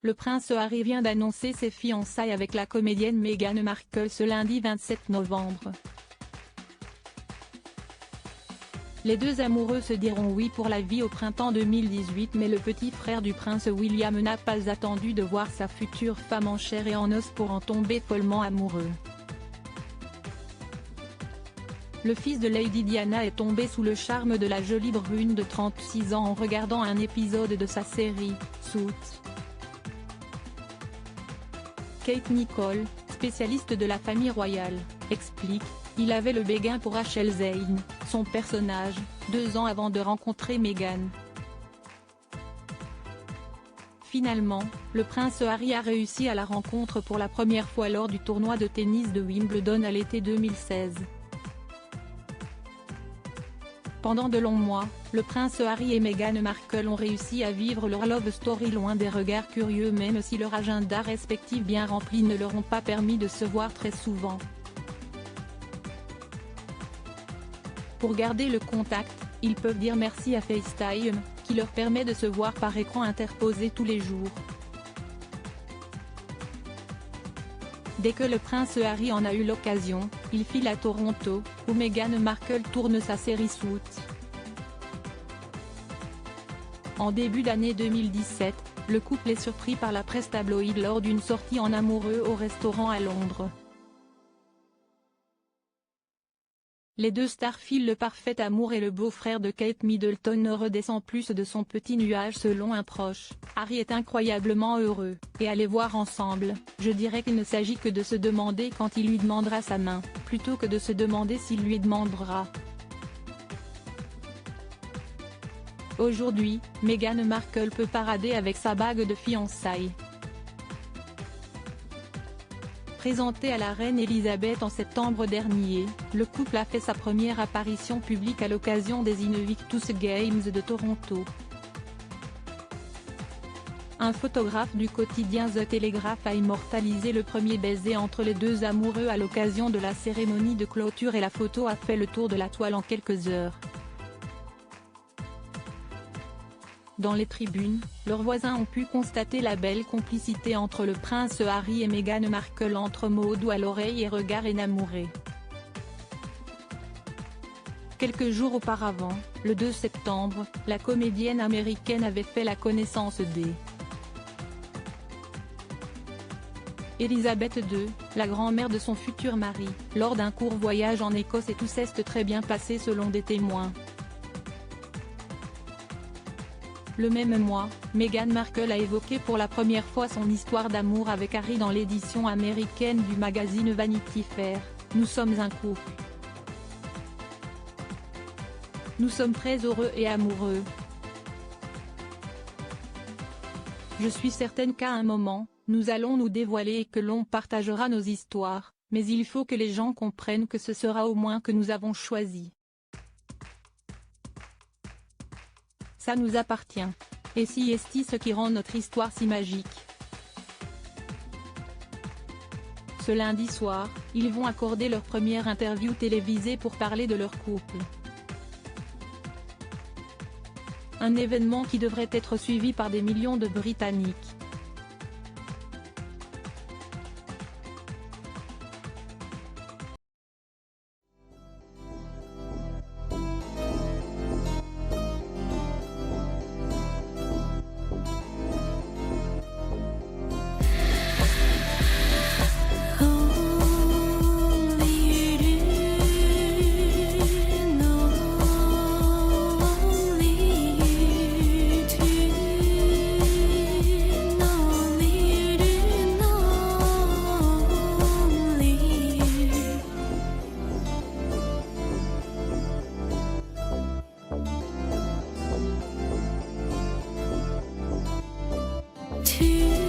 le prince Harry vient d'annoncer ses fiançailles avec la comédienne Meghan Markle ce lundi 27 novembre. Les deux amoureux se diront oui pour la vie au printemps 2018, mais le petit frère du prince William n'a pas attendu de voir sa future femme en chair et en os pour en tomber follement amoureux. Le fils de Lady Diana est tombé sous le charme de la jolie brune de 36 ans en regardant un épisode de sa série, Suits. Kate Nicole, spécialiste de la famille royale, explique: « Il avait le béguin pour Rachel Zane, son personnage, 2 ans avant de rencontrer Meghan. Finalement, le prince Harry a réussi à la rencontre pour la première fois lors du tournoi de tennis de Wimbledon à l'été 2016. Pendant de longs mois, le prince Harry et Meghan Markle ont réussi à vivre leur love story loin des regards curieux, même si leur agenda respectif bien rempli ne leur ont pas permis de se voir très souvent. Pour garder le contact, ils peuvent dire merci à FaceTime, qui leur permet de se voir par écran interposé tous les jours. Dès que le prince Harry en a eu l'occasion, il file à Toronto, où Meghan Markle tourne sa série Suits. En début d'année 2017, le couple est surpris par la presse tabloïde lors d'une sortie en amoureux au restaurant à Londres. Les deux stars filent le parfait amour et le beau-frère de Kate Middleton ne redescend plus de son petit nuage selon un proche. Harry est incroyablement heureux, et à les voir ensemble, je dirais qu'il ne s'agit que de se demander quand il lui demandera sa main, plutôt que de se demander s'il lui demandera. Aujourd'hui, Meghan Markle peut parader avec sa bague de fiançailles. Présenté à la reine Elisabeth en septembre dernier, le couple a fait sa première apparition publique à l'occasion des Invictus Games de Toronto. Un photographe du quotidien The Telegraph a immortalisé le premier baiser entre les deux amoureux à l'occasion de la cérémonie de clôture et la photo a fait le tour de la toile en quelques heures. Dans les tribunes, leurs voisins ont pu constater la belle complicité entre le prince Harry et Meghan Markle entre mots doux à l'oreille et regards enamourés. Quelques jours auparavant, le 2 septembre, la comédienne américaine avait fait la connaissance d'Elisabeth II, la grand-mère de son futur mari, lors d'un court voyage en Écosse et tout s'est très bien passé selon des témoins. Le même mois, Meghan Markle a évoqué pour la première fois son histoire d'amour avec Harry dans l'édition américaine du magazine Vanity Fair. « Nous sommes un couple. Nous sommes très heureux et amoureux. Je suis certaine qu'à un moment, nous allons nous dévoiler et que l'on partagera nos histoires, mais il faut que les gens comprennent que ce sera au moins que nous avons choisi. Ça nous appartient. Et si est ce qui rend notre histoire si magique. » Ce lundi soir, ils vont accorder leur première interview télévisée pour parler de leur couple. Un événement qui devrait être suivi par des millions de Britanniques. To